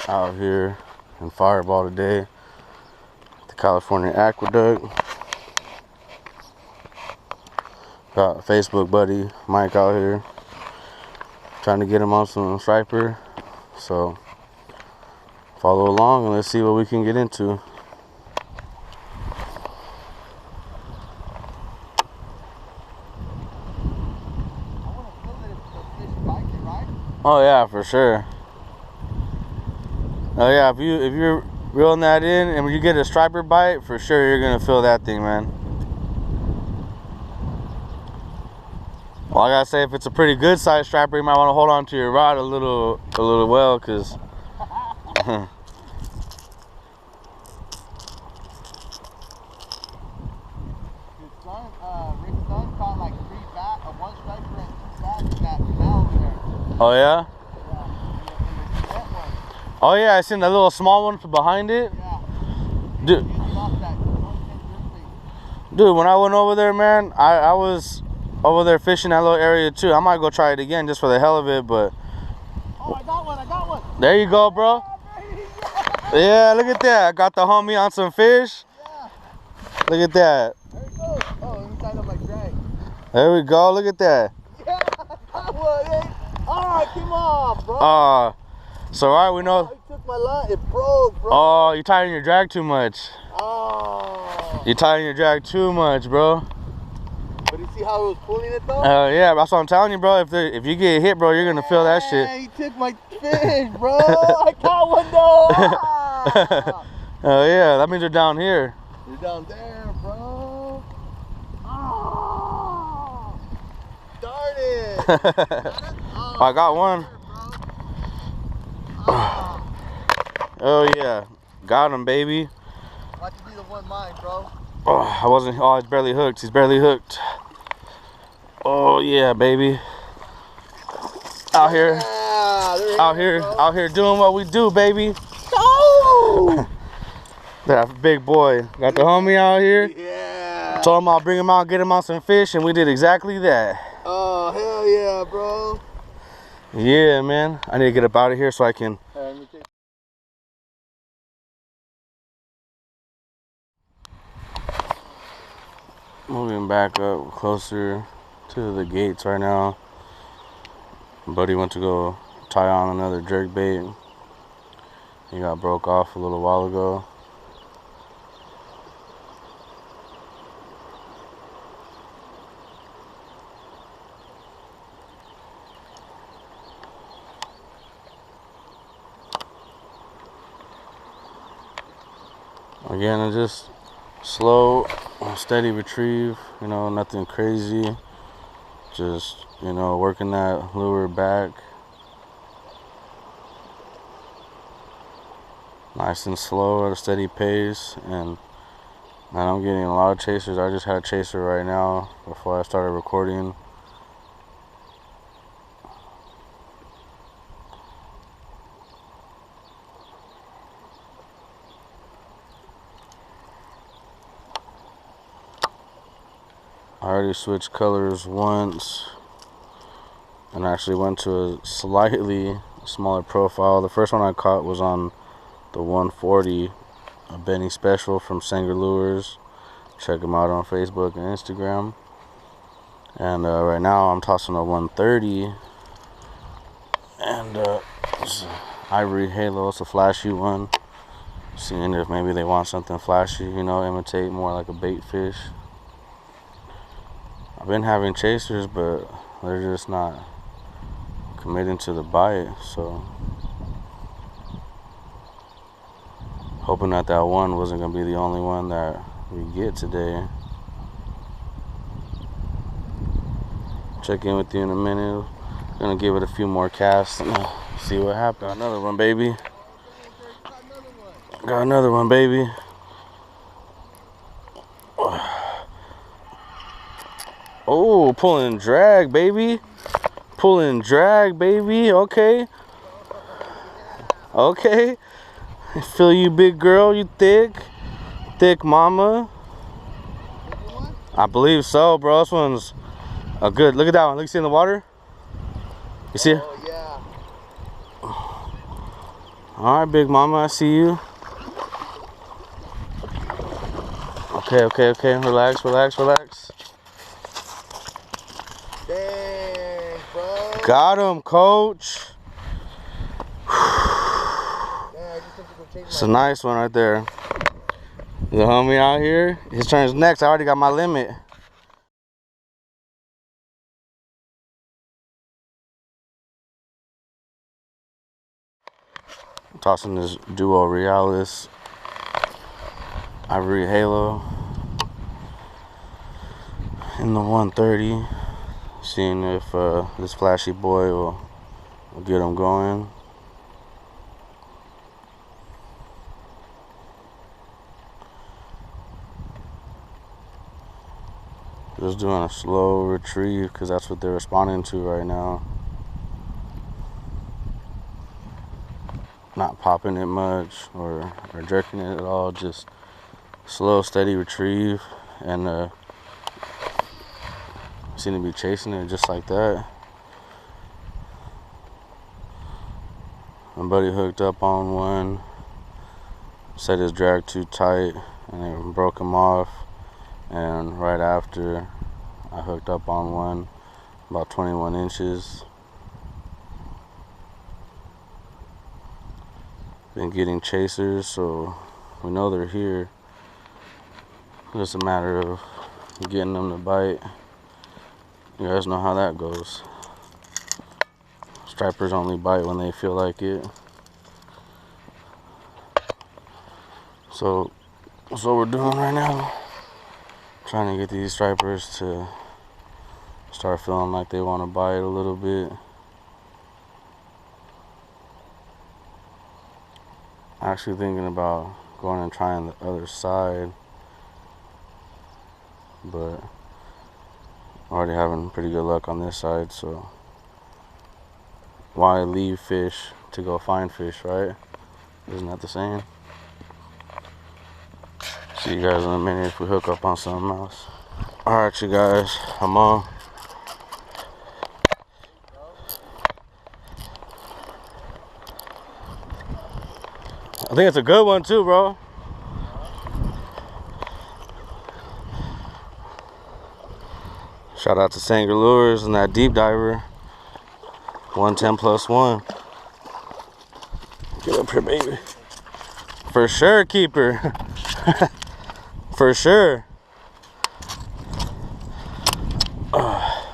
Out here in Firebaugh today, the California Aqueduct. Got a Facebook buddy Mike out here trying to get him on some striper, so follow along and let's see what we can get into. Oh yeah, for sure. Oh yeah, if you're reeling that in and when you get a striper bite, for sure you're gonna feel that thing, man. Well, I gotta say, if it's a pretty good size striper, you might want to hold on to your rod a little well, cause Rick's son caught like one striper and 2 bass in that canal over there. Oh yeah? Yeah, in the one. Oh yeah, I seen that little small one behind it. Yeah. Dude, when I went over there, man, I was over there fishing that little area too. I might go try it again just for the hell of it, but oh, I got one. There you go, bro. Yeah, look at that. I got the homie on some fish. Yeah. Look at that. There it goes. Oh, inside of my drag. There we go. Look at that. Yeah, I got one. Oh, it came off, bro. So all right, we know. Oh, it took my line. It broke, bro. Oh, you're tightening your drag too much. Oh. You're tightening your drag too much, bro. But you see how it was pulling it though? Yeah, that's what I'm telling you, bro. If you get hit, bro, you're gonna feel that shit. Yeah, he took my fish, bro. I caught one though. Oh yeah, that means you're down here. You're down there, bro. Oh, darn it. I got one. Oh yeah, got him, baby. Watch it be the one mine, bro. Oh, I wasn't. Oh, he's barely hooked. He's barely hooked. Oh yeah, baby. Out here, out here doing what we do, baby. Oh! That big boy. Got the homie out here. Yeah. Told him I'll bring him out, get him on some fish, and we did exactly that. Oh hell yeah, bro. Yeah, man. I need to get up out of here so I can. Moving back up closer to the gates right now. Buddy went to go tie on another jerk bait. He got broke off a little while ago. Again, it's just slow, steady retrieve, you know, nothing crazy. Just, you know, working that lure back. Nice and slow at a steady pace. And man, I'm getting a lot of chasers. I just had a chaser right now before I started recording. I already switched colors once and actually went to a slightly smaller profile. The first one I caught was on the 140, a Benny Special from Sanger Lures. Check him out on Facebook and Instagram. And right now I'm tossing a 130 and it's Ivory Halo. It's a flashy one. Seeing if maybe they want something flashy, you know, imitate more like a bait fish. I've been having chasers, but they're just not committing to the bite, so hoping that that one wasn't going to be the only one that we get today. Check in with you in a minute. Gonna give it a few more casts and see what happens. Got another one, baby. Got another one, baby. Oh, pulling drag, baby. Pulling drag, baby. Okay. Okay. I feel you, big girl. You thick. Thick mama. I believe so, bro. This one's a good. Look at that one. Look, see in the water? You see it? Oh, yeah. All right, big mama, I see you. Okay. Relax. Dang, bro. Got him, coach. It's a nice one right there. The homie out here. His turn's next. I already got my limit. I'm tossing this Duo Realis Ivory Halo in the 130. Seeing if this flashy boy will get him going. Just doing a slow retrieve because that's what they're responding to right now. Not popping it much or jerking it at all, just slow, steady retrieve, and seem to be chasing it just like that. My buddy hooked up on one, set his drag too tight, and it broke him off. And right after, I hooked up on one about 21 inches. Been getting chasers, so we know they're here. It's just a matter of getting them to bite. You guys know how that goes. Stripers only bite when they feel like it. So that's what we're doing right now. Trying to get these stripers to start feeling like they want to bite a little bit. Actually thinking about going and trying the other side, but already having pretty good luck on this side, so why leave fish to go find fish, right? Isn't that the saying? See you guys in a minute if we hook up on something else. Alright, you guys, I'm on. I think it's a good one too, bro. Shout out to Sanger Lures and that deep diver. 110+1. Get up here, baby. For sure, keeper. For sure. Oh.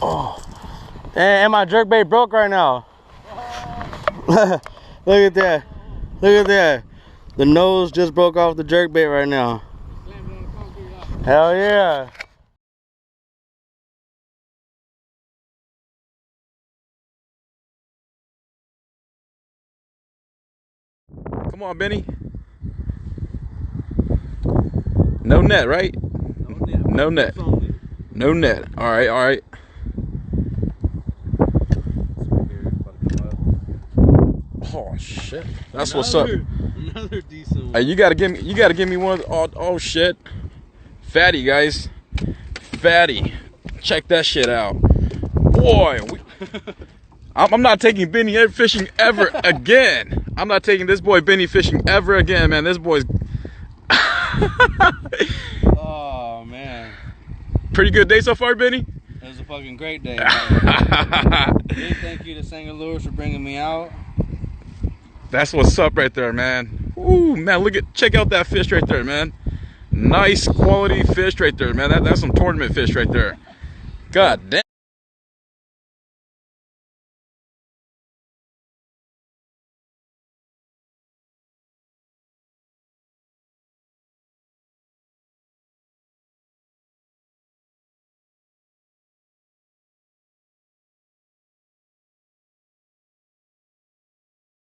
Oh. And my jerkbait broke right now. Look at that. Look at that. The nose just broke off the jerkbait right now. Hell yeah. Come on, Benny. No net, right? No net. No net. All right. Oh shit. That's what's up. Another decent one. Hey, you gotta give me one. Oh shit. Fatty, guys. Fatty. Check that shit out. Boy, I'm not taking Benny fishing ever again. I'm not taking this boy Benny fishing ever again, man. This boy's Oh man. pretty good day so far, Benny. It was a fucking great day. Big thank you to Sanger Lures for bringing me out. That's what's up right there, man. Ooh, man, check out that fish right there, man. Nice quality fish right there, man. That's some tournament fish right there. God damn.